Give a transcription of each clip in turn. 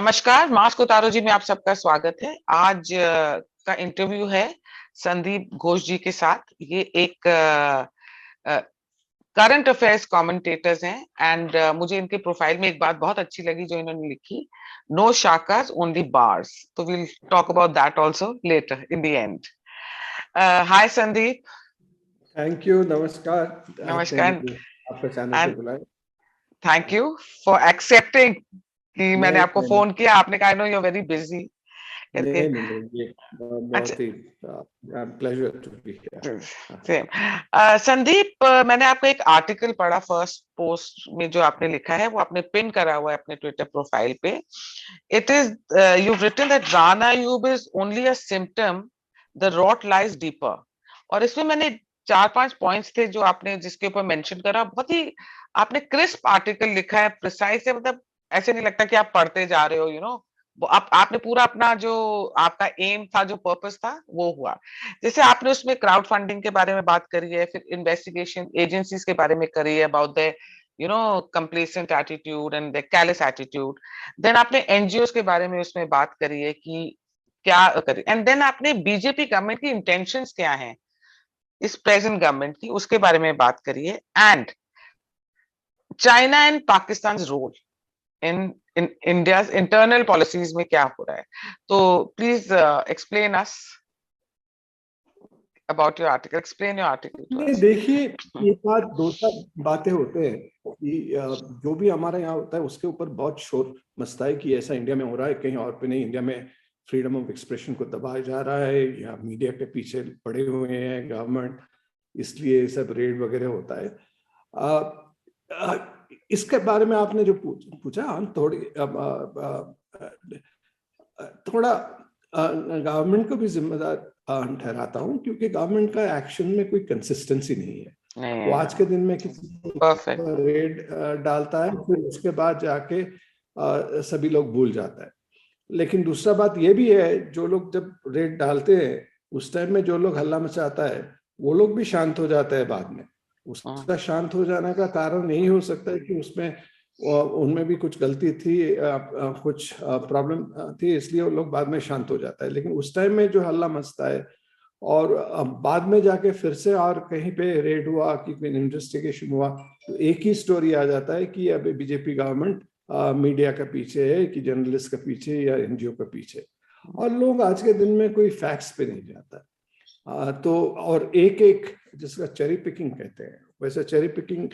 नमस्कार, मास्क उतारो जी में आप सबका स्वागत है। आज का इंटरव्यू है संदीप घोष जी के साथ। ये एक करंट अफेयर्स कमेंटेटर्स हैं एंड मुझे इनके प्रोफाइल में एक बात बहुत अच्छी लगी जो इन्होंने लिखी, नो शाकास ओनली बार्स। तो will talk about that also later in the end. Hi Sandeep. Thank you, नमस्कार। नमस्कार आपका चैनल पे बुलाया। थैंक यू फॉर एक्सेप्टिंग कि मैंने आपको नहीं, फोन किया। आपने कहा no you are very busy करके। नहीं, ये बहुत ही pleasure to be here. Same. Sandeep, मैंने आपका एक आर्टिकल पढ़ा फर्स्ट पोस्ट में जो आपने लिखा है, वो आपने पिन करा हुआ है अपने ट्विटर प्रोफाइल पे। It is you've written that Rana Ayub is only a symptom, the rot lies deeper। और इसमें मैंने 4-5 पॉइंट्स थे जो आपने जिसके ऊपर मेंशन करा। बहुत ही आपने क्रिस्प आर्टिकल लिखा है, प्रिसाइज है। मतलब ऐसे नहीं लगता कि आप पढ़ते जा रहे हो, यू नो। आपने पूरा अपना जो आपका एम था, जो पर्पस था, वो हुआ। जैसे आपने उसमें क्राउड फंडिंग के बारे में बात करी है, फिर इन्वेस्टिगेशन एजेंसीज के बारे में करी है, about the complacent attitude and the callous attitude. Then आपने एनजीओ के बारे में उसमें बात करी है कि क्या करी, एंड देन आपने बीजेपी गवर्नमेंट की इंटेंशंस क्या हैं, इस प्रेजेंट गवर्नमेंट की, उसके बारे में बात करी है। And China and Pakistan role in India's internal policies में क्या हो रहा है। तो please explain us about your article, explain your article to us. देखिए, ये दो बातें होते हैं कि जो भी हमारे यहाँ होता है उसके ऊपर बहुत शोर मचता है कि ऐसा इंडिया में हो रहा है, कहीं और पे नहीं। इंडिया में फ्रीडम ऑफ एक्सप्रेशन को दबाया जा रहा है, या मीडिया के पीछे पड़े हुए हैं गवर्नमेंट, इसलिए सब रेड वगैरह होता है। इसके बारे में आपने जो पूछा, हम थोड़ा गवर्नमेंट को भी जिम्मेदार ठहराता हूँ, क्योंकि गवर्नमेंट का एक्शन में कोई कंसिस्टेंसी नहीं है। वो आज के दिन में किसी रेड डालता है, फिर उसके बाद जाके सभी लोग भूल जाता है। लेकिन दूसरा बात ये भी है, जो लोग जब रेड डालते हैं उस टाइम में जो लोग हल्ला मचाता है वो लोग भी शांत हो जाता है बाद में। उसका शांत हो जाने का कारण यही हो सकता है कि उसमें उनमें भी कुछ गलती थी, कुछ प्रॉब्लम थी, इसलिए वो लोग बाद में शांत हो जाता है। लेकिन उस टाइम में जो हल्ला मचता है और बाद में जाके फिर से और कहीं पे रेड हुआ कि कोई इन्वेस्टिगेशन हुआ, तो एक ही स्टोरी आ जाता है कि अब बीजेपी गवर्नमेंट मीडिया का पीछे है, कि जर्नलिस्ट का पीछे या एनजीओ का पीछे। और लोग आज के दिन में कोई फैक्ट्स पे नहीं जाता। तो और एक जिसका चेरी पिकिंग कहते हैं, वैसे चेरी पिकिंग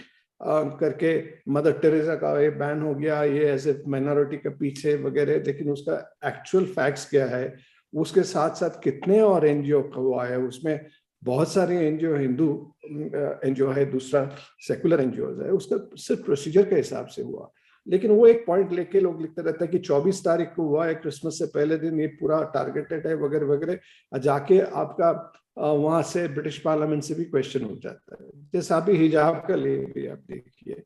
करके मदर टेरेसा का ये बैन हो गया, ये ऐसे माइनॉरिटी के पीछे वगैरह। लेकिन उसका एक्चुअल फैक्ट्स क्या है, उसके साथ साथ कितने और एनजीओ का हुआ है, उसमें बहुत सारे एनजीओ हिंदू एनजीओ है, दूसरा सेकुलर एनजीओ है, उसका सिर्फ प्रोसीजर के हिसाब से हुआ। लेकिन वो एक पॉइंट लेके लोग लिखते रहते हैं कि 24 तारीख को हुआ है, क्रिसमस से पहले दिन, ये पूरा टारगेटेड है वगैरह वगैरह। जाके आपका वहां से ब्रिटिश पार्लियामेंट से भी क्वेश्चन हो जाता है। जैसा अभी हिजाब का ले भी आप देखिए।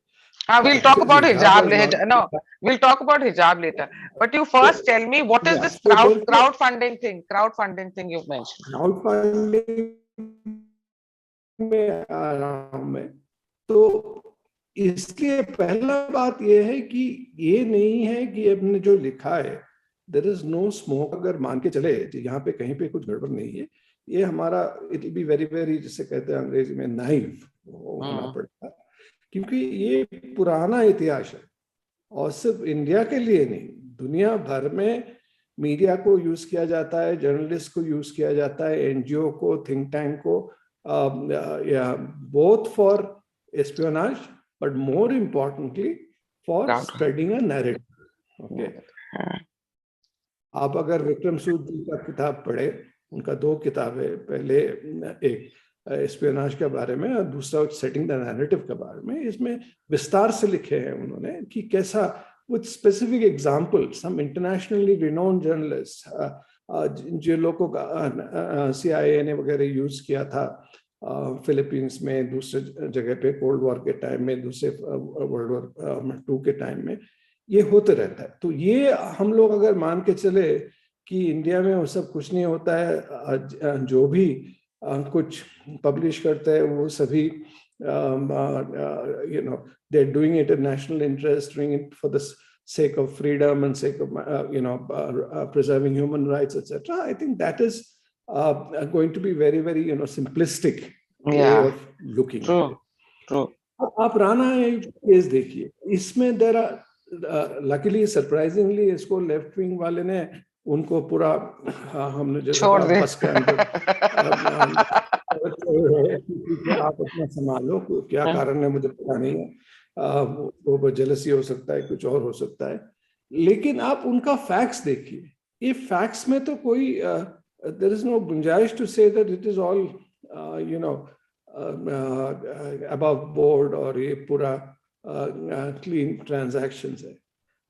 We'll talk about hijab later. No, we'll talk about hijab later. But you first tell me, what is this crowdfunding thing? Crowdfunding thing you've mentioned. Crowdfunding में आ रहा हूं मैं। तो इसके पहला बात यह है कि ये नहीं है कि आपने जो लिखा है देयर इज नो स्मोक, अगर मान के चले यहाँ पे कहीं पे कुछ गड़बड़ नहीं है, ये हमारा it will be very very, जिसे कहते हैं अंग्रेजी में, नाइव होना पड़ेगा। क्योंकि ये पुराना इतिहास है और सिर्फ इंडिया के लिए नहीं, दुनिया भर में मीडिया को यूज किया जाता है, जर्नलिस्ट को यूज किया जाता है, एनजीओ को, थिंक टैंक को, both for espionage but more importantly for spreading a narrative. Okay, आप अगर विक्रम सूद जी का किताब पढ़े, उनका 2 किताबें, पहले एक एस्पियोनाज के बारे में और दूसरा सेटिंग द नैरेटिव के बारे में, इसमें विस्तार से लिखे हैं उन्होंने कि कैसा, with specific example, some internationally renowned journalist, जो लोगों का CIA ने वगैरह यूज किया था फिलीपींस में, दूसरे जगह पे कोल्ड वॉर के टाइम में, दूसरे वर्ल्ड वॉर 2 के टाइम में, ये होते रहता है। तो ये हम लोग अगर मान के चले कि इंडिया में वो सब कुछ नहीं होता है, जो भी कुछ पब्लिश करते हैं वो सभी they are doing it in national interest, doing it for the sake of freedom and sake of preserving human rights, etc. I think that is going to be very, very simplistic way of looking at it. True. आप Rana case देखिए, इसमें there are luckily surprisingly इसको left wing वाले ने उनको पूरा हमने जैसे बस के अंदर आप अपना संभालो, क्या कारण है मुझे पता नहीं है, वो जेलसी हो सकता है, कुछ और हो सकता है, लेकिन आप उनका फैक्ट्स देखिए. ये फैक्ट्स में तो कोई देयर इज नो गुंजाइश to say that it is all above board और ये पूरा clean transactions है.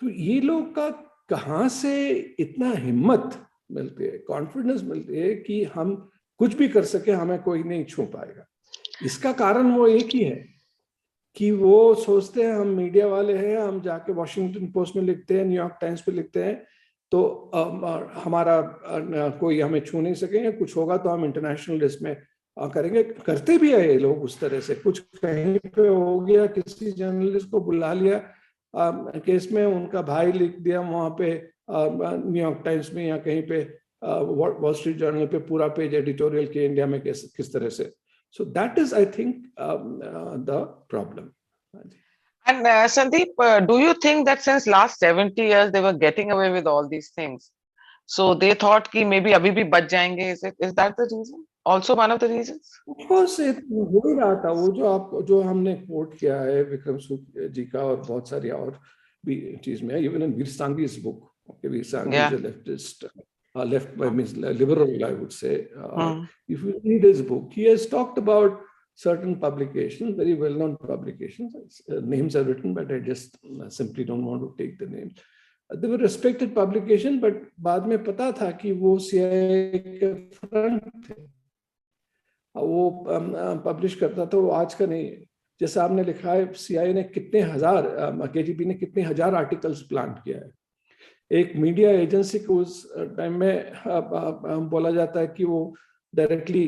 तो ये लोग का कहाँ से इतना हिम्मत मिलती है, कॉन्फिडेंस मिलती है कि हम कुछ भी कर सके, हमें कोई नहीं छू पाएगा. इसका कारण वो एक ही है कि वो सोचते हैं हम मीडिया वाले हैं, हम जाके वॉशिंगटन पोस्ट में लिखते हैं, न्यूयॉर्क टाइम्स पे लिखते हैं, तो हमारा कोई हमें छू नहीं सकेंगे, कुछ होगा तो हम इंटरनेशनल लिस्ट में करेंगे. करते भी है ये लोग उस तरह से. कुछ कहीं पे हो गया, किसी जर्नलिस्ट को बुला लिया केस में, उनका भाई लिख दिया वहां पे न्यूयॉर्क टाइम्स में या कहीं पे वॉल स्ट्रीट जर्नल पे पूरा पेज एडिटोरियल के इंडिया में किस तरह से. So that is I think the problem. And Sandeep, do you think that since last 70 years they were getting away with all these things, so they thought कि maybe अभी भी बच जाएंगे? Is that the reason? Also one of the reasons? Of course, हो ही रहा था. वो जो हमने कोट किया है विक्रम सूद जी का और बहुत सारी और भी चीज में, even in Veer Sanghvi's book. Okay, Veer Sanghvi is a leftist, left by means liberal, I would say. If you read his book, he has talked about certain publications, very well-known publications. Names are written, but I just simply don't want to take the names. They were respected publication, but बाद में पता था कि वो CIA के front थे. वो publish करता था, वो आज का नहीं है. जैसा आपने लिखा है, CIA ने कितने हजार, KGB ने कितने हजार आर्टिकल्स प्लान किया है. एक मीडिया एजेंसी को उस टाइम में बोला जाता है कि वो डायरेक्टली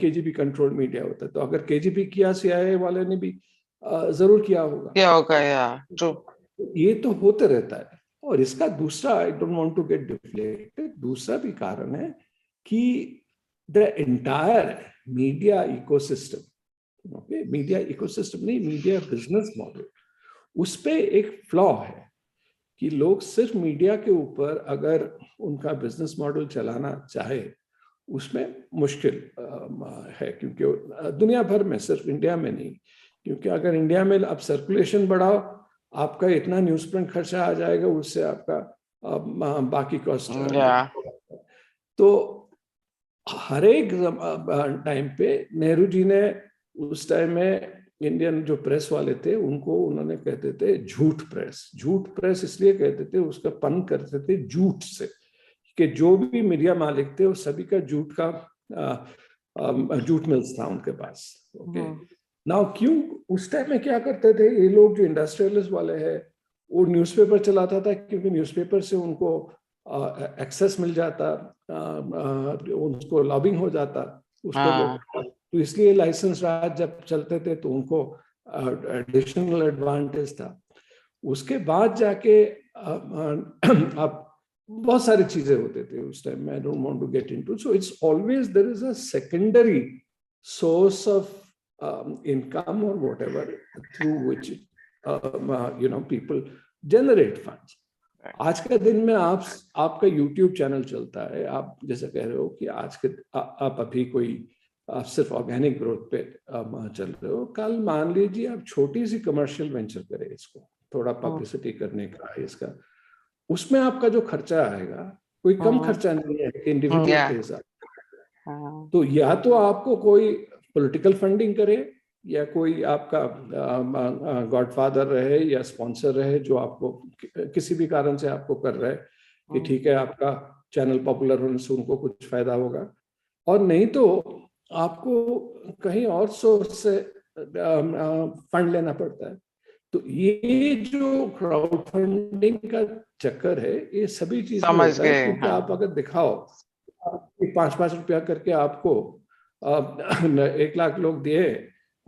KGB कंट्रोल मीडिया होता है. तो अगर KGB किया, CIA वाले ने भी जरूर किया होगा. ये तो होते रहता है. और इसका दूसरा, I don't want to get deflected, दूसरा भी कारण है कि the entire media ecosystem, okay, media ecosystem नहीं, media business model, उस पे एक फ्लॉ है कि लोग सिर्फ मीडिया के ऊपर अगर उनका बिजनेस मॉडल चलाना चाहे, उसमें मुश्किल है. क्योंकि दुनिया भर में, सिर्फ इंडिया में नहीं, क्योंकि अगर इंडिया में आप सर्कुलेशन बढ़ाओ, आपका इतना न्यूज प्रिंट खर्चा आ जाएगा, उससे आपका बाकी कॉस्ट. तो हर एक टाइम पे नेहरू जी ने उस टाइम में इंडियन जो प्रेस वाले थे उनको उन्होंने कहते थे झूठ प्रेस. झूठ प्रेस इसलिए कहते थे, उसका पन करते थे झूठ से, कि जो भी मीडिया मालिक थे वो सभी का झूठ मिल्स था उनके पास. ओके, नाउ क्यों उस टाइम में क्या करते थे ये लोग जो इंडस्ट्रियलिस्ट वाले हैं, वो न्यूज़पेपर चलाता था, क्योंकि न्यूज़पेपर से उनको एक्सेस मिल जाता, उनको लॉबिंग हो जाता उसको. तो इसलिए लाइसेंस राज जब चलते थे तो उनको एडिशनल एडवांटेज था. उसके बाद जाके आप बहुत सारी चीजें होते थे उस टाइम में. I don't want to get into. So it's always there is a secondary source of income और whatever through which people generate funds. आज के दिन में आपका YouTube चैनल चलता है, आप जैसे कह रहे हो कि आज के आप अभी आप सिर्फ ऑर्गेनिक ग्रोथ पे चल रहे हो. कल मान लीजिए आप छोटी सी कमर्शियल वेंचर करें, इसको थोड़ा पब्लिसिटी करने का है इसका, उसमें आपका जो खर्चा आएगा कोई कम खर्चा नहीं है इंडिविजुअल के हिसाब. तो या तो आपको कोई पॉलिटिकल फंडिंग करे, या कोई आपका गॉडफादर रहे या स्पॉन्सर रहे जो आपको किसी भी कारण से आपको कर रहा है कि ठीक है आपका चैनल पॉपुलर होने से उनको कुछ फायदा होगा, और नहीं तो आपको कहीं और सोर्स से फंड लेना पड़ता है. तो ये जो क्राउड फंडिंग का चक्कर है, ये सभी चीजें होता है. क्योंकि आप अगर दिखाओ 5-5 रुपया करके आपको 1 लाख लोग दिए,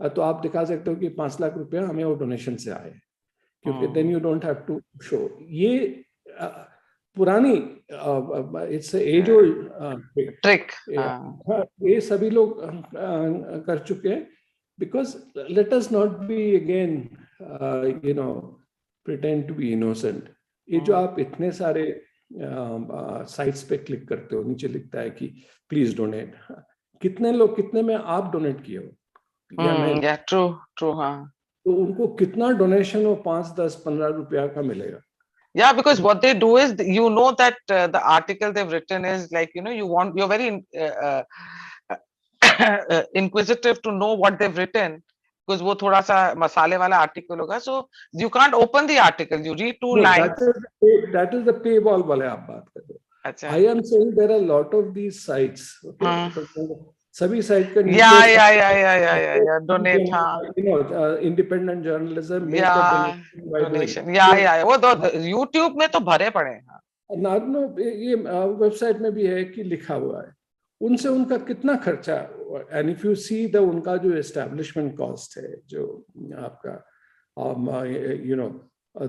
तो आप दिखा सकते हो कि 5 लाख रुपया हमें वो डोनेशन से आए. क्योंकि then you don't have to show. ये पुरानी it's a age old trick. ये सभी लोग कर चुके हैं. Because let us not be again pretend to be innocent. ये जो आप इतने सारे साइट्स पे क्लिक करते हो, नीचे लिखता है कि प्लीज डोनेट. कितने लोग, कितने में आप डोनेट किए हो या मैं? ट्रू. हाँ, तो उनको कितना डोनेशन वो 5, 10, 15 रुपया का मिलेगा? Yeah, because what they do is, that the article they've written is like, you're very inquisitive to know what they've written, because वो थोड़ा सा मसाले वाला article होगा, so you can't open the article, you read two lines. That is the paywall वाले आप बात कर रहे हो. अच्छा. I am saying there are a lot of these sites. Okay? सभी साइट का Yeah, donate. हाँ. Independent journalism. Yeah, donation. Yeah. वो YouTube में तो भरे पड़े हैं. ये वेबसाइट में भी है कि लिखा हुआ है. उनसे उनका कितना खर्चा, and if you see उनका जो establishment cost है, जो आपका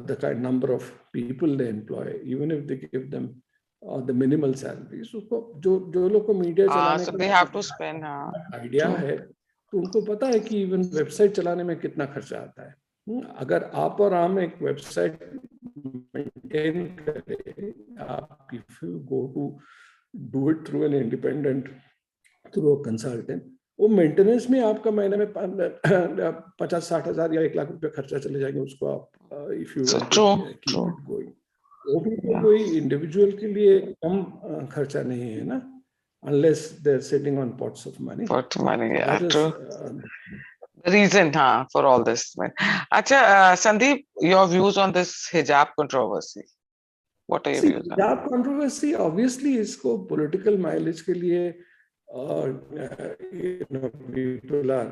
the kind number of people they employ, even if they give them the minimal salaries, उसको जो लोग को मीडिया चलाने so they have to spend idea है, तो उनको पता है कि इवन वेबसाइट चलाने में कितना खर्चा आता है. अगर आप और हम एक वेबसाइट मेंटेन करें, आप if you go to do it through an independent, through a consultant, वो मेंटेनेंस में आपका महीने में 50-60 हजार या 1 लाख रुपए खर्चा चले जाएंगे उसको. आप if you keep it going, वो भी कोई इंडिविजुअल के लिए कम खर्चा नहीं है ना, unless they're sitting on pots of money. Yeah, true. The reason for all this. Acha, Sandip, your views on this hijab controversy? What are your views on hijab controversy? Obviously, इसको political mileage के लिए people are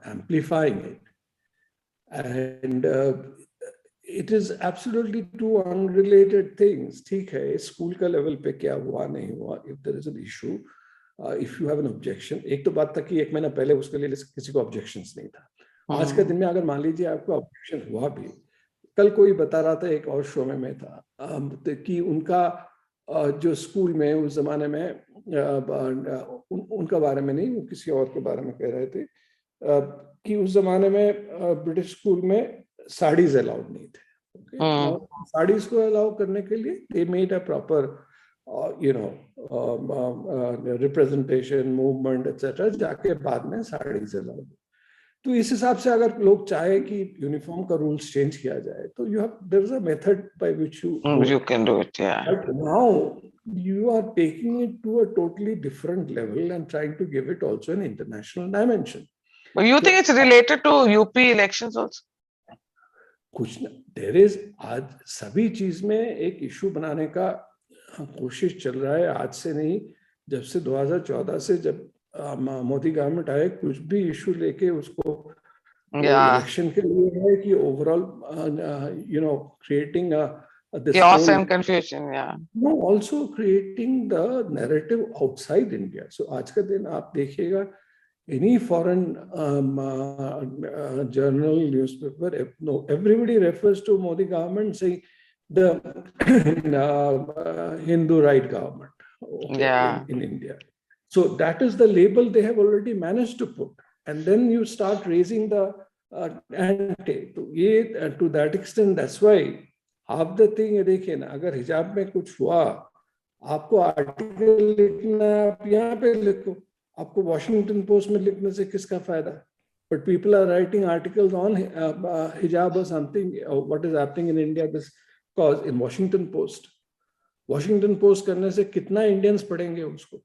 amplifying it, and it is absolutely two unrelated things. ठीक है, school का level पे क्या हुआ नहीं हुआ, if there is an issue, if you have an objection. एक तो बात था कि 1 महीना पहले उसके लिए किसी को objections नहीं था. आज के दिन में अगर मान लीजिए आपको objection हुआ भी, कल कोई बता रहा था, एक और शो में मैं था, कि उनका जो स्कूल में उस जमाने में उनका बारे में नहीं, वो किसी और के बारे में कह रहे थे कि उस जमाने में ब्रिटिश स्कूल में साड़ीज अलाउड नहीं थे. साड़ीज को अलाउ करने के लिए they made a proper representation movement etc. जाके बाद में साड़ीज अलाउड. तो इस हिसाब से अगर लोग चाहे कि यूनिफॉर्म का रूल्स चेंज किया जाए, तो there is a method by which you can do it. Yeah. But now you are taking it to a totally different level and trying to give it also an international dimension. But you think it's related to UP elections also? कुछ ना, there is आज सभी चीज में एक issue बनाने का कोशिश चल रहा है. आज से नहीं, जब से 2014 से जब मोदी गवर्नमेंट आए, कुछ भी इशू लेके उसको इलेक्शन के लिए है कि overall creating chaos and confusion. No, also creating the narrative outside India. So आज का दिन आप देखिएगा, any foreign journal, newspaper, no, everybody refers to Modi government saying the Hindu right government in India. So that is the label they have already managed to put, and then you start raising the ante. To that extent, that's why half the thing है. देखिए ना, अगर हिजाब में कुछ हुआ, आपको article लिखना है, आप यहाँ पे लिखो. आपको वॉशिंगटन पोस्ट में लिखने से किसका फायदा? But people are writing articles on hijab or something, or what is happening in India, this cause in Washington Post. Washington Post करने से कितना इंडियंस पढ़ेंगे उसको?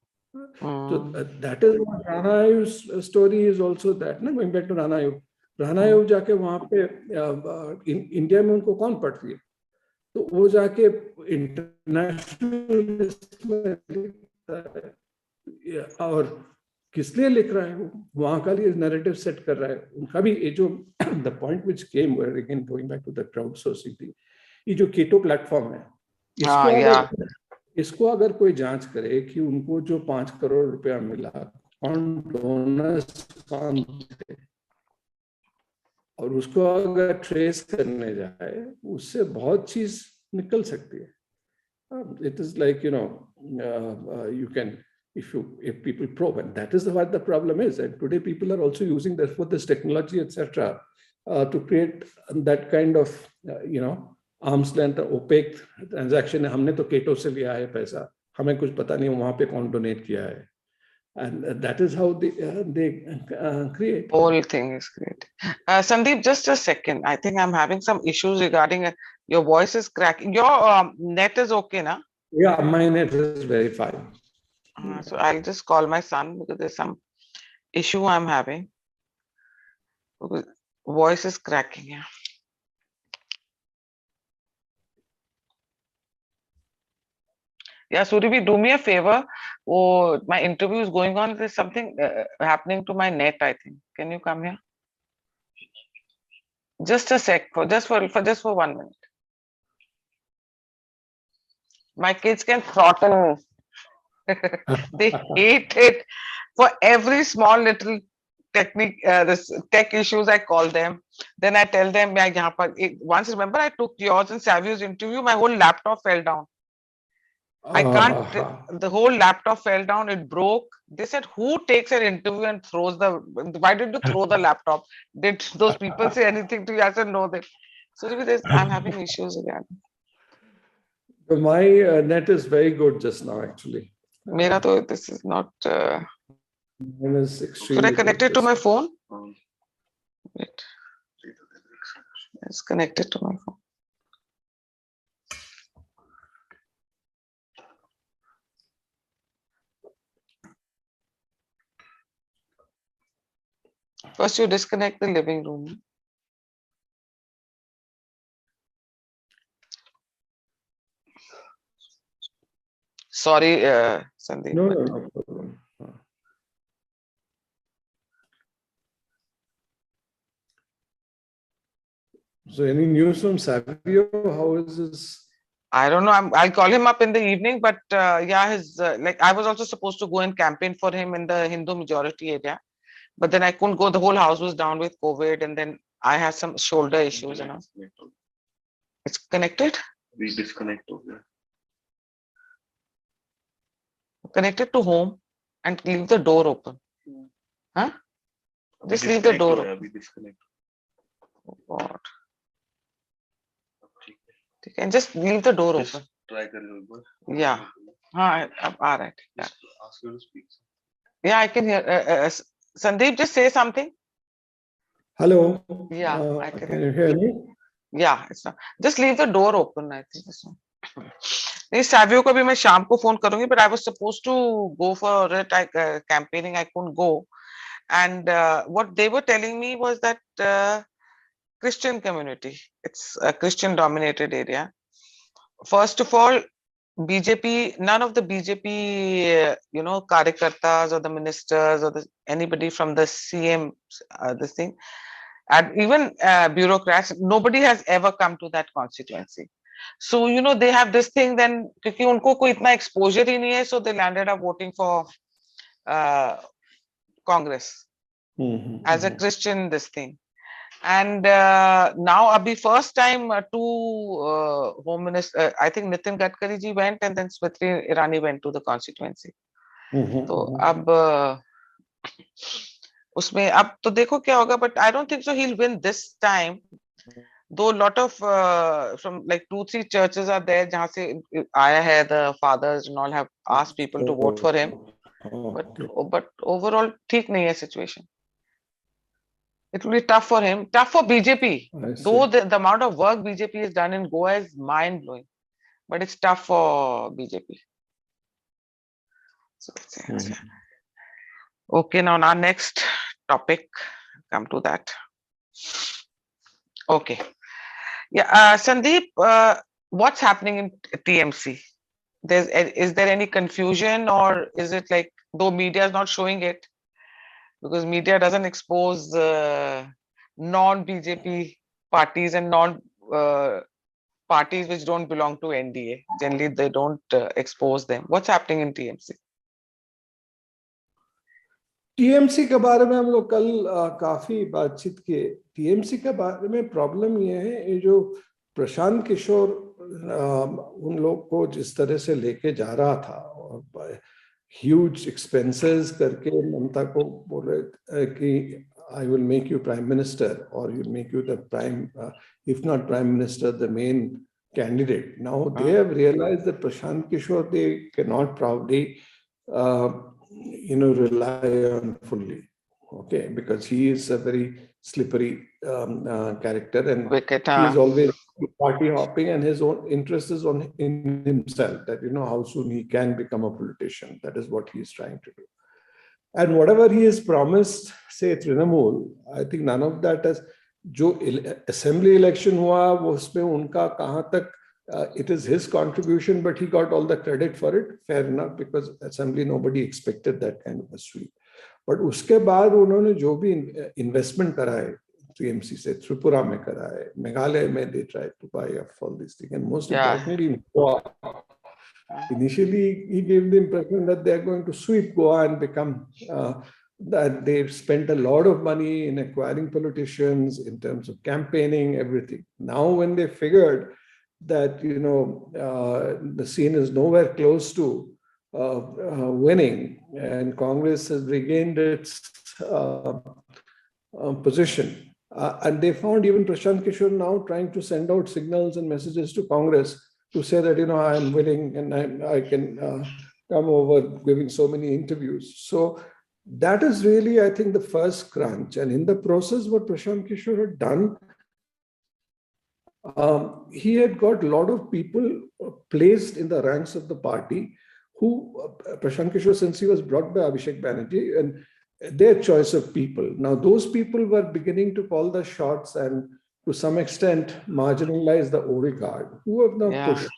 So that is what Rana Ayub's story is also that. ना, going back to Rana Ayub. Rana Ayub जाके वहाँ पे India में उनको कौन पढ़ती है? तो वो जाके इंटरनेशनल में लिखता है, और किस लिए लिख रहा है? वो वहाँ का लिए नैरेटिव सेट कर रहा है. उनका भी ये जो the point which came where again going back to the crowd society, ये जो कीटो प्लेटफॉर्म है, इसको अगर कोई जांच करे कि उनको जो 5 करोड़ रुपया मिला, कौन डोनर्स कौन थे, और उसको अगर ट्रेस करने जाए उससे बहुत चीज निकल सकती है. It is like, you can, if people probe, and that is what the problem is. And today people are also using therefore this technology, etc., to create that kind of, arm's length opaque transaction. हमने तो keto से लिया है पैसा, हमें कुछ पता नहीं वहां पे कौन डोनेट किया है. And that is how they create. Whole thing is great. Sandeep, just a second. I think I'm having some issues regarding your voice is cracking. Your net is okay, na? Yeah, my net is very fine. So I'll just call my son because there's some issue I'm having. Because voice is cracking. Yeah. Yeah, Surabhi, do me a favor. Oh, my interview is going on. There's something happening to my net, I think. Can you come here? Just a sec, just for 1 minute. My kids can throttle me. They hate it. For every small little technique, this tech issues, I call them. Then I tell them, once remember, I took yours and Savio's interview, my whole laptop fell down. I can't, the whole laptop fell down, it broke. They said, who takes an interview and throws why did you throw the laptop? Did those people say anything to you? I said, no, so I'm having issues again. My net is very good just now, actually. This is not. Mine is extremely. Should I connect it to my phone? Wait. It's connected to my phone. First, you disconnect the living room. Sorry, Sandeep. No problem. So, any news from Savio? How is this? I don't know. I'll call him up in the evening, but yeah, I was also supposed to go and campaign for him in the Hindu majority area, but then I couldn't go. The whole house was down with COVID, and then I had some shoulder issues. It's connected. We disconnect over. Connected to home and leave the door open. Huh? Just leave the door open. Oh God. You can just leave the door open. Try yeah. All right. Yeah. Ask her to speak. Yeah, I can hear. Sandeep, just say something. Hello. Yeah, I can you hear me? Yeah, it's not. Just leave the door open. I think this one. नहीं Savio को भी मैं शाम को phone करूंगी, but I was supposed to go for campaigning. I couldn't go, and what they were telling me was that Christian community, it's a Christian dominated area. First of all, BJP, none of the BJP, Karyakartas or the ministers or anybody from the CM, this thing, and even bureaucrats, nobody has ever come to that constituency. So, they have this thing then, क्योंकि उनको कोई इतना exposure ही नहीं है, so they landed up voting for Congress as a Christian, this thing. And now, abhi first time two home minister, I think Nitin Gadkari ji went, and then Smriti Irani went to the constituency. So अब उसमें अब तो देखो क्या होगा, but I don't think so he'll win this time. Though a lot of from like 2-3 churches are there जहाँ से आया है, the fathers and all have asked people to vote for him, but overall ठीक नहीं है situation. It will be tough for him, tough for BJP. Though the amount of work BJP has done in Goa is mind blowing, but it's tough for BJP. So, okay, now our next topic, come to that. Okay. Yeah, Sandeep, what's happening in TMC? Is there any confusion, or is it like, though media is not showing it, because media doesn't expose non-BJP parties and parties which don't belong to NDA. Generally, they don't expose them. What's happening in TMC? TMC के बारे में हम लोग कल काफी बातचीत किए। TMC के बारे में प्रॉब्लम ये है, ये जो प्रशांत किशोर उन लोग को जिस तरह से लेके जा रहा था और ह्यूज एक्सपेंसेस करके ममता को बोल रहे कि I will make you prime minister और you make you the prime, if not prime minister, the main candidate. Now they have realized that Prashant Kishore they cannot proudly rely on fully, okay, because he is a very slippery character and he is always party hopping and his own interest is on in himself, that how soon he can become a politician. That is what he is trying to do, and whatever he has promised, say Trinamool, I think none of that has. जो assembly election हुआ वो उसमें उनका कहाँ तक it is his contribution, but he got all the credit for it. Fair enough, because assembly nobody expected that kind of a sweep. But उसके बाद उन्होंने जो भी investment करा है TMC से, त्रिपुरा में करा है, मेघालय में they tried to buy up all these things, and most importantly Goa. Initially he gave the impression that they are going to sweep Goa and become that they've spent a lot of money in acquiring politicians in terms of campaigning, everything. Now when they figured that the scene is nowhere close to winning and Congress has regained its position, and they found even Prashant Kishore now trying to send out signals and messages to Congress to say that I am willing and I can come over, giving so many interviews. So that is really, I think, the first crunch. And in the process, what Prashant Kishore had done, he had got a lot of people placed in the ranks of the party who, Prashant Kishore, since he was brought by Abhishek Banerjee, and their choice of people. Now, those people were beginning to call the shots and to some extent marginalize the old guard, who have now pushed.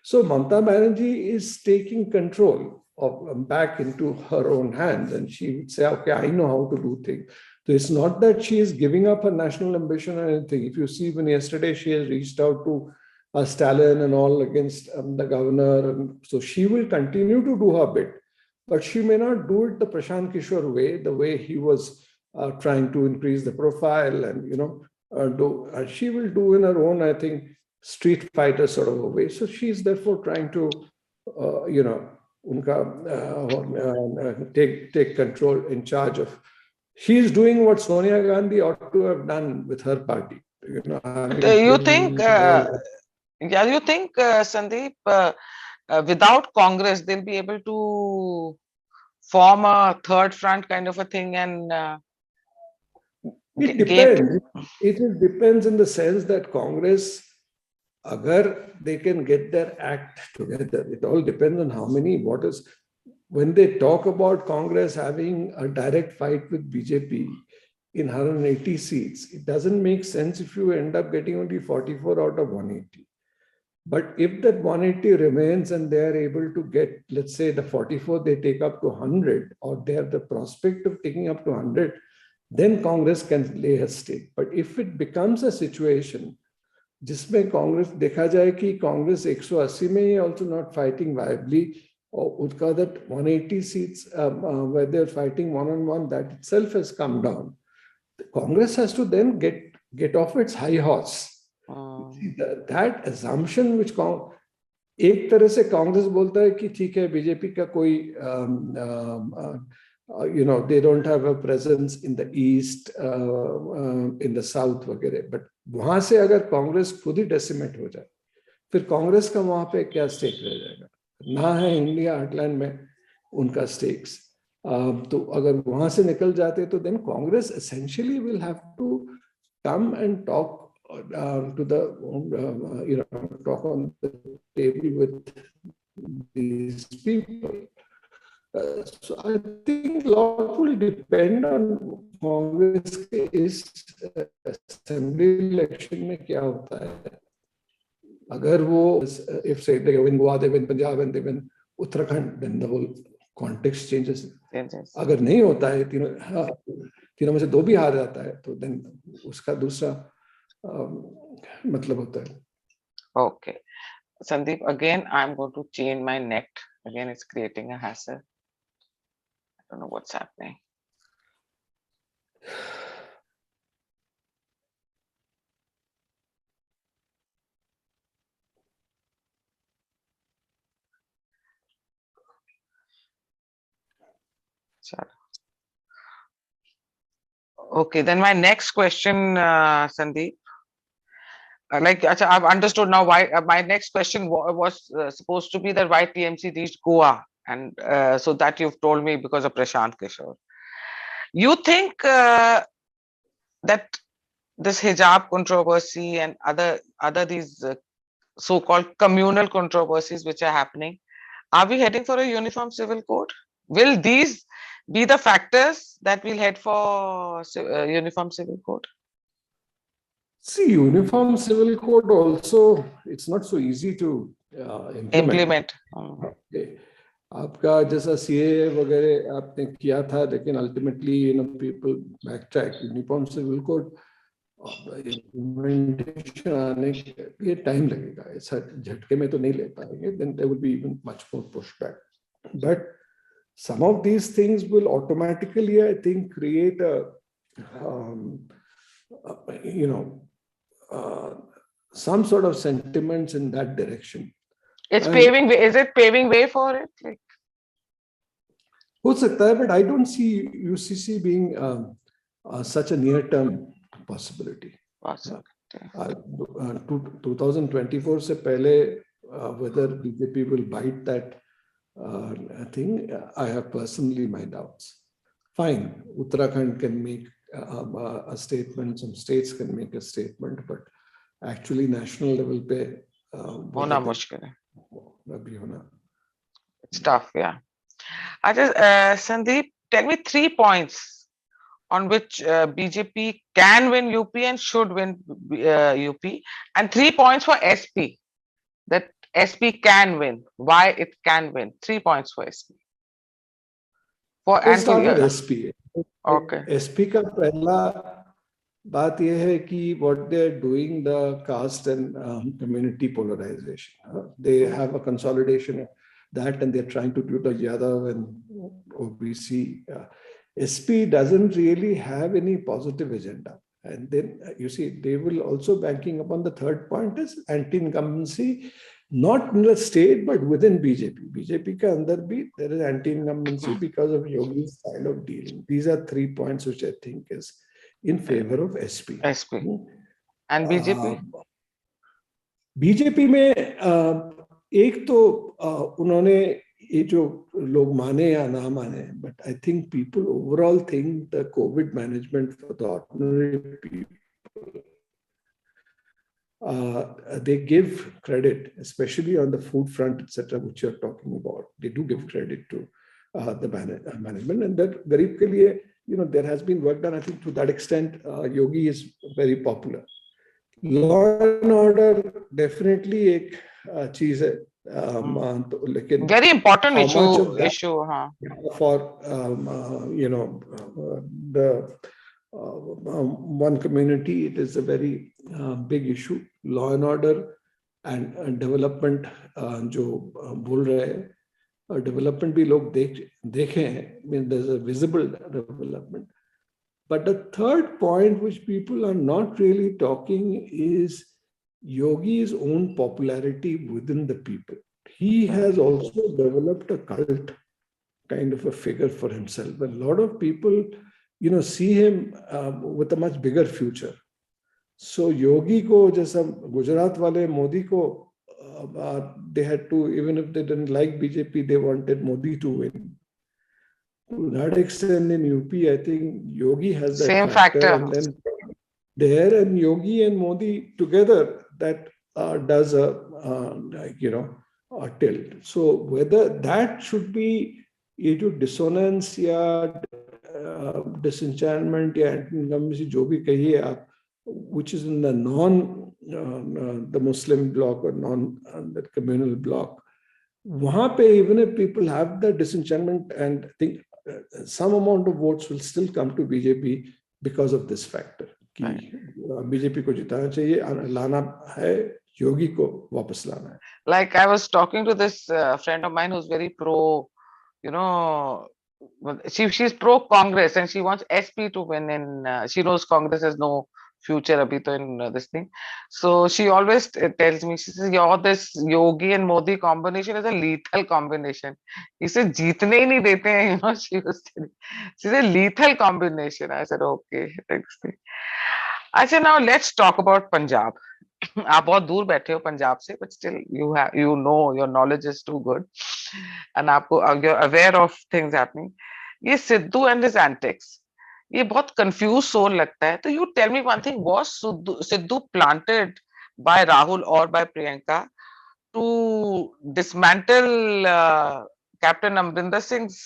So Mamata Banerjee is taking control of back into her own hands, and she would say, okay, I know how to do things. So it's not that she is giving up her national ambition or anything. If you see, even yesterday she has reached out to Stalin and all against the governor, and so she will continue to do her bit, but she may not do it the Prashant Kishore way, the way he was trying to increase the profile and she will do in her own, I think, street fighter sort of a way. So she's therefore trying to take control, in charge of. She is doing what Sonia Gandhi ought to have done with her party. You think, Sandeep, without Congress, they'll be able to form a third front kind of a thing? And it depends. It depends in the sense that Congress, agar they can get their act together, it all depends on how many voters. When they talk about Congress having a direct fight with BJP in 180 seats, it doesn't make sense if you end up getting only 44 out of 180. But if that 180 remains and they are able to get, let's say the 44, they take up to 100, or they have the prospect of taking up to 100, then Congress can lay a stake. But if it becomes a situation जिसमें कांग्रेस देखा जाए कि कांग्रेस 180 में ही also not fighting viably, or that 180 seats where they're fighting one-on-one, that itself has come down. The Congress has to then get off its high horse. That assumption which एक तरह से कांग्रेस बोलता है कि ठीक है बीजेपी का कोई they don't have a presence in the east, in the south वगैरह, but वहां से अगर कांग्रेस खुद ही डेसिमेट हो जाए, फिर कांग्रेस का वहां पे क्या स्टेक रह जाएगा? ना है इंडिया हार्टलैंड में उनका स्टेक्स, तो अगर वहां से निकल जाते तो then Congress essentially will have to come and talk to the talk on the table with these people. So I think a lot will depend on Congress के इस assembly election में क्या होता है. अगर वो, if say they win Goa, they win Punjab and they win Uttarakhand, then the whole context changes. अगर नहीं होता है, तीनों में से दो भी हार जाता है, तो then उसका दूसरा मतलब होता है. Okay, Sandeep, again I'm going to change my net. Again, it's creating a hassle. I don't know what's happening. Okay, then my next question, Sandeep. I've understood now why my next question was supposed to be that why TMC reached Goa, and so that you've told me because of Prashant Kishore. You think that this hijab controversy and other these so-called communal controversies which are happening, are we heading for a uniform civil code? Will these be the factors that will head for uniform civil code? See, uniform civil code also, it's not so easy to implement. Okay. आपका जैसा CA वगैरह आपने किया था, लेकिन ultimately people backtrack. Uniform civil code implementation आने के लिए time लगेगा. ऐसा झटके में तो नहीं ले पाएंगे. Then there will be even much more pushback. But some of these things will automatically, I think, create a some sort of sentiments in that direction. It's paving way. Is it paving way for it? Like, हो सकता है, but I don't see UCC being such a near-term possibility. 2024 से पहले whether BJP will bite that thing, I have personally my doubts. Fine, Uttarakhand can make a statement, some states can make a statement, but actually national level पे होना मुश्किल है. अभी होना. It's tough, yeah. Sandeep, tell me 3 points on which BJP can win UP and should win UP, and 3 points for SP that SP can win. Why it can win? 3 points for SP. Let's start with SP. Okay. SP का पहला बात यह है कि what they are doing, the caste and community polarization. They have a consolidation of that, and they're trying to do the Yadav and OBC. SP doesn't really have any positive agenda. And then you see, they will also banking upon the third point is anti-incumbency, not in the state, but within BJP. BJP ka andar bhi, there is anti-incumbency because of Yogi's style of dealing. These are 3 points which I think is in favor of SP. SP. And BJP? BJP में एक तो उन्होंने ये जो लोग माने या ना माने, but I think people overall think the COVID management for the ordinary people, they give credit, especially on the food front, etc., which you're talking about. They do give credit to the management, and that garib ke liye, there has been work done. I think to that extent, Yogi is very popular. Law and order definitely एक चीज है, लेकिन very important issue for the one community. It is a very big issue. Law and order and development जो बोल रहे हैं, development भी लोग देखे हैं. I mean, there's a visible development. But the third point which people are not really talking is Yogi's own popularity within the people. He has also developed a cult kind of a figure for himself. A lot of people, see him with a much bigger future. So Yogi ko, jaisa Gujarat wale Modi ko, they had to, even if they didn't like BJP, they wanted Modi to win. To that extent, in UP, I think Yogi has that same factor. And then there and Yogi and Modi together, that does a tilt. So whether that should be dissonance या disenchantment या anti-incumbency, जो भी कहिए आप, which is in the the Muslim bloc or the communal bloc, वहाँ पे even if people have the disenchantment, and I think some amount of votes will still come to BJP because of this factor. कि BJP को जिताना चाहिए, लाना है, योगी को वापस लाना है. Like I was talking to this friend of mine who's very pro, she's pro Congress and she wants SP to win, and she knows Congress has no future abhi to in this thing. So she always tells me, she says, "Your this Yogi and Modi combination is a lethal combination." He said, "जीतने ही नहीं देते हैं," you know. She said, "Lethal combination." I said, "Okay, thanks." अच्छा, now let's talk about Punjab. आप बहुत दूर बैठे हो पंजाब से, but still you know your knowledge is too good, and आपको you're aware of things happening. ये सिद्धू and his antics, ये बहुत confused सोल लगता है. तो you tell me one thing, was Sidhu planted by Rahul or by Priyanka to dismantle Captain Amrinder Singh's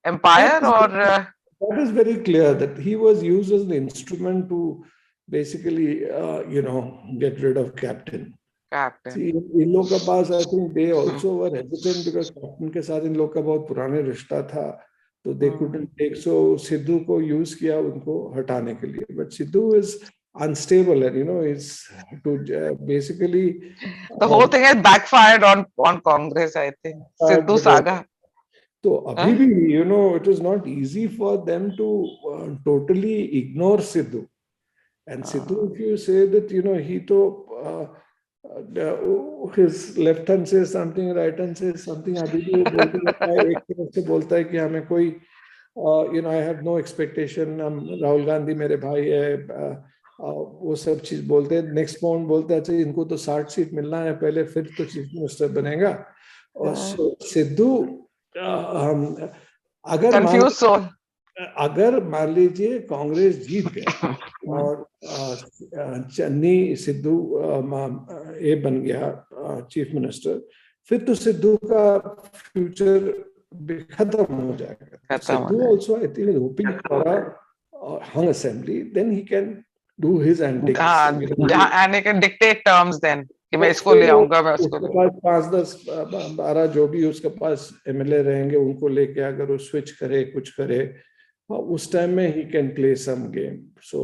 empire, or that is very clear that he was used as the instrument to basically get rid of Captain. See, in लोग के पास, I think they also were hesitant because Captain के साथ इन लोग का बहुत पुराने रिश्ता था, तो they couldn't take, so Sidhu को use किया उनको हटाने के लिए. But Sidhu is unstable, and is to basically the whole thing has backfired on Congress, I think. Sidhu saga. So abhi bhi, it is not easy for them to totally ignore Sidhu. And Sidhu, if you say that, he to his left hand says something, right hand says something, abhi bhi ek taraf se bolta hai ki hame koi, I have no expectation, Rahul Gandhi mere bhai hai, वो सब चीज बोलते हैं. Next point बोलते हैं, अच्छा इनको तो 60 सीट मिलना है पहले, फिर तो चीफ मिनिस्टर बनेगा. और सिद्धू अगर मान लीजिए कांग्रेस जीत गया और चन्नी सिद्धू ये बन गया चीफ मिनिस्टर, फिर तो सिद्धू का फ्यूचर खत्म हो जाएगा. Sidhu also I think is hoping for a hung assembly, then he can do his antics. And he can dictate terms then. कि मैं इसको ले आऊंगा, मैं उसको. उसके पास 5, 10, 12 जो भी उसके पास एमएलए रहेंगे, उनको लेके अगर वो स्विच करे, कुछ करे, उस टाइम में he can play some game. So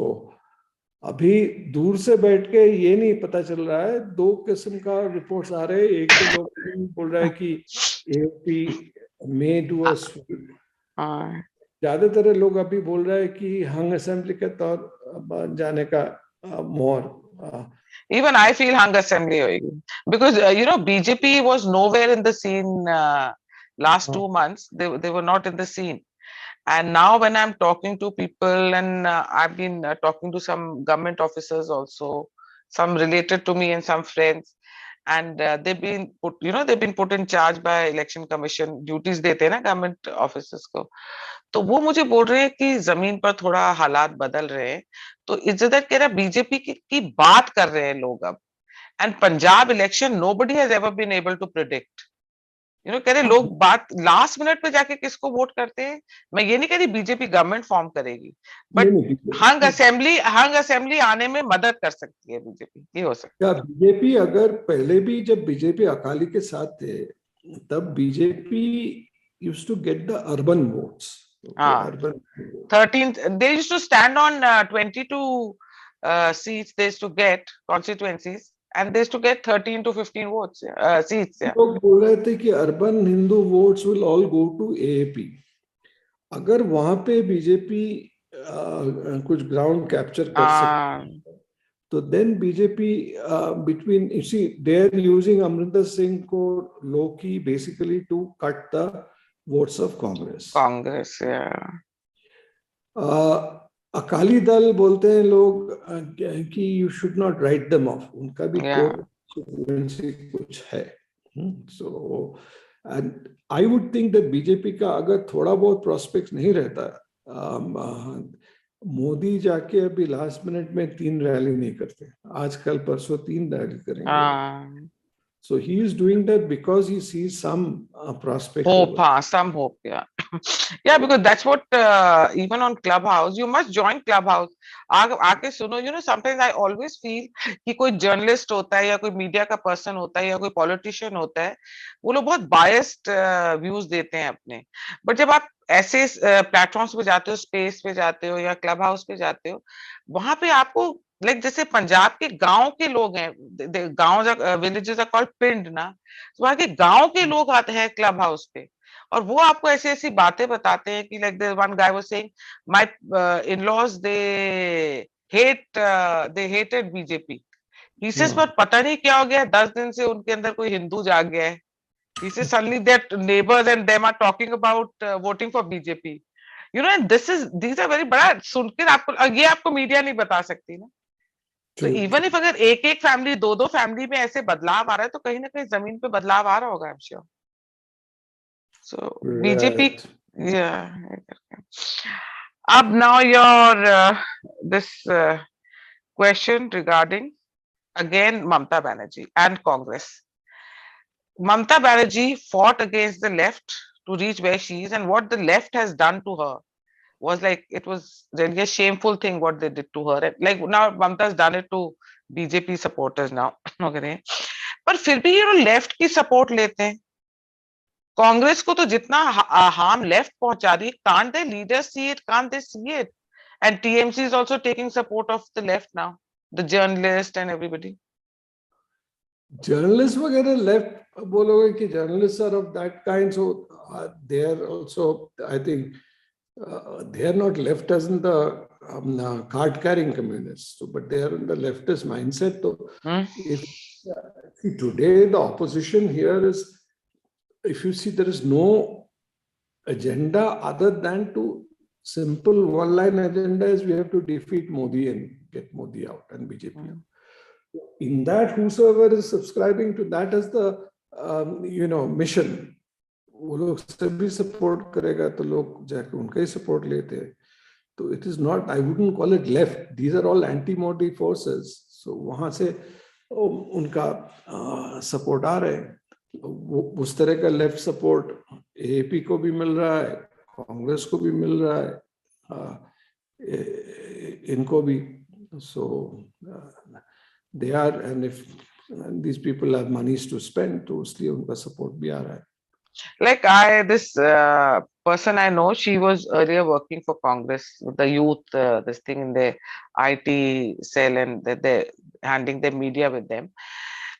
अभी दूर से बैठ के ये नहीं पता चल रहा है. दो किस्म का रिपोर्ट्स आ रहे हैं. एक तो लोग बोल रहा है कि एपी में डू अ स्वीप. ज्यादातर लोग अभी बोल रहे हैं कि हंग असेंबली के तौर जाने का मोर. Even I feel hung assembly hoegi, because BJP was nowhere in the scene last 2 months. They were not in the scene, and now when I'm talking to people, and I've been talking to some government officers also, some related to me and some friends, and they've been put in charge by election commission. Duties देते हैं ना government officers को. तो वो मुझे बोल रहे हैं कि जमीन पर थोड़ा हालात बदल रहे हैं. तो इज्जत कह रहा बीजेपी की बात कर रहे हैं लोग अब. And Punjab election nobody has ever been able to predict. कह रहे लोग बात लास्ट मिनट पे जाके किसको वोट करते हैं. मैं ये नहीं कह रही बीजेपी गवर्नमेंट फॉर्म करेगी, बट हंग असेंबली आने में मदद कर सकती है बीजेपी. ये हो सकता है. बीजेपी अगर पहले भी जब बीजेपी अकाली के साथ थे, तब BJP used to get the urban votes. Urban 13, they used to stand on 22 seats. They used to get constituencies, and they used to get 13 to 15 votes seats. लोग बोल रहे थे कि urban Hindu votes will all go to AAP. अगर वहां पे BJP कुछ ground capture कर सकते, तो then BJP between, you see, they are using Amrinder Singh को low-key basically to cut the votes of Congress. Yeah. Akali Dal बोलते हैं लोग कि you should not write them off. उनका भी कुछ है. So, and I would think that BJP का अगर थोड़ा बहुत prospects नहीं रहता, मोदी जाके अभी लास्ट मिनट में 3 रैली नहीं करते. आजकल परसों 3 रैली करेंगे. So he is doing that because he sees some prospect. Some hope, yeah. Yeah, because that's what even on Clubhouse, you must join Clubhouse. आके सुनो, sometimes I always feel कि कोई journalist होता है या कोई media का person होता है या कोई politician होता है, वो लोग बहुत biased views देते हैं अपने. But जब आप ऐसे प्लेटफॉर्म्स पे जाते हो, स्पेस पे जाते हो या क्लब हाउस पे जाते हो, वहां पे आपको लाइक जैसे पंजाब के गांव के लोग हैं, गांव विलेजेस आर कॉल्ड पिंड ना, वहां के गांव के लोग आते हैं क्लब हाउस पे, और वो आपको ऐसी ऐसी बातें बताते हैं कि like there one guy was saying my in-laws they they hated BJP. He says, but पता नहीं क्या हो गया, 10 दिन से उनके अंदर कोई हिंदू जाग गया है. He says suddenly that neighbors and them are talking about voting for BJP. You know, and these are very बड़ा सुनकर आपको ये आपको मीडिया नहीं बता सकती ना. तो इवन इफ अगर एक फैमिली दो फैमिली में ऐसे बदलाव आ रहा है तो कहीं ना कहीं जमीन पे बदलाव आ रहा होगा, I am sure. So BJP, yeah. Ab now your this question regarding again Mamata Banerjee and Congress. Mamata Banerjee fought against the left to reach where she is, and what the left has done to her was like, it was really a shameful thing what they did to her. Like now Mamata has done it to BJP supporters now. Okay, पर फिर भी ये लोग left की support लेते हैं. कांग्रेस को तो जितना हार्म लेफ्ट पहुंचा रही, can't their leaders see it? Can't they see it? And TMC is also taking support of the left now, the journalists and everybody. Journalists वगैरह left बोलोगे कि journalists are of that kind, so they are also, I think, they are not left as in the card carrying communists, so, but they are in the leftist mindset. So if today the opposition here is, if you see, there is no agenda other than to simple one-line agenda is we have to defeat Modi and get Modi out and BJP out. In that, whosoever is subscribing to that as the mission, वो लोग सभी support करेगा तो लोग जाके उनका ही support लेते हैं. तो it is not, I wouldn't call it left. These are all anti-Modi forces. So वहाँ से उनका support आ रहे हैं. उस तरह का लेफ्ट सपोर्ट एपी को भी मिल रहा है, कांग्रेस को भी मिल रहा है, इनको भी. So they are, and if these people have monies to spend, तो इसलिए उनका सपोर्ट भी आ रहा है. Like this person I know, she was earlier working for Congress with the youth, this thing in the IT cell, and they're handling the media with them.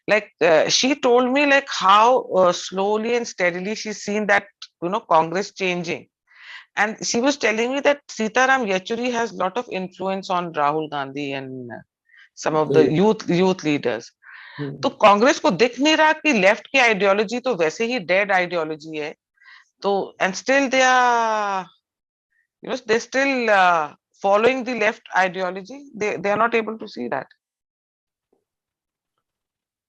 Like she told me like how slowly and steadily she's seen that Congress changing, and she was telling me that Sitaram Yechuri has a lot of influence on Rahul Gandhi and some of the youth leaders. तो कांग्रेस को दिख नहीं रहा कि left की ideology तो वैसे ही dead ideology है, तो and still they are they still following the left ideology. They are not able to see that.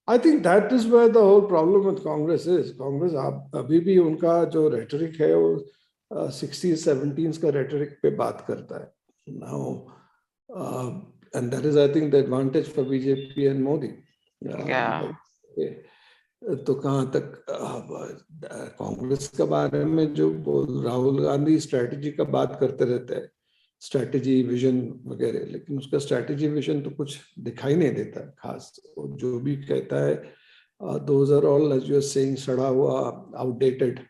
I think that is where the whole problem with Congress is. Congress अभी भी उनका जो rhetoric है वो 60s 70s का rhetoric पे बात करता है. Now and that is, I think, the advantage for BJP and Modi. तो कहाँ तक कांग्रेस के बारे में जो राहुल गांधी स्ट्रेटजी का बात करते रहते हैं, स्ट्रेटजी विजन वगैरह, लेकिन उसका स्ट्रेटजी विजन तो कुछ दिखाई नहीं देता खास. और जो भी कहता है, those are all, as you are saying, सड़ा हुआ, outdated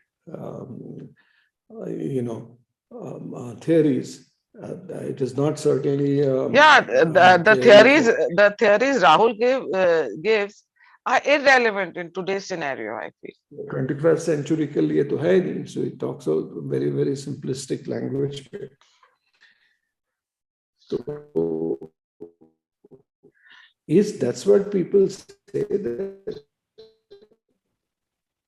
theories. It is not certainly the theories Rahul gives are irrelevant in today's scenario, I feel. 21st century के लिए तो है नहीं, so he talks out very, very simplistic language. So that's what people say, that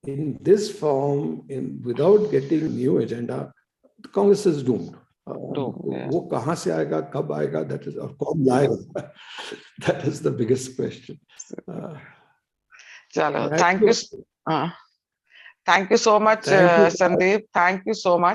in this form, without getting new agenda, the Congress is doomed. वो कहाँ से आएगा, कब आएगा, that is, और कौन लाएगा, that is the biggest question. Chalo, thank you so much, Sandip. Thank you so much.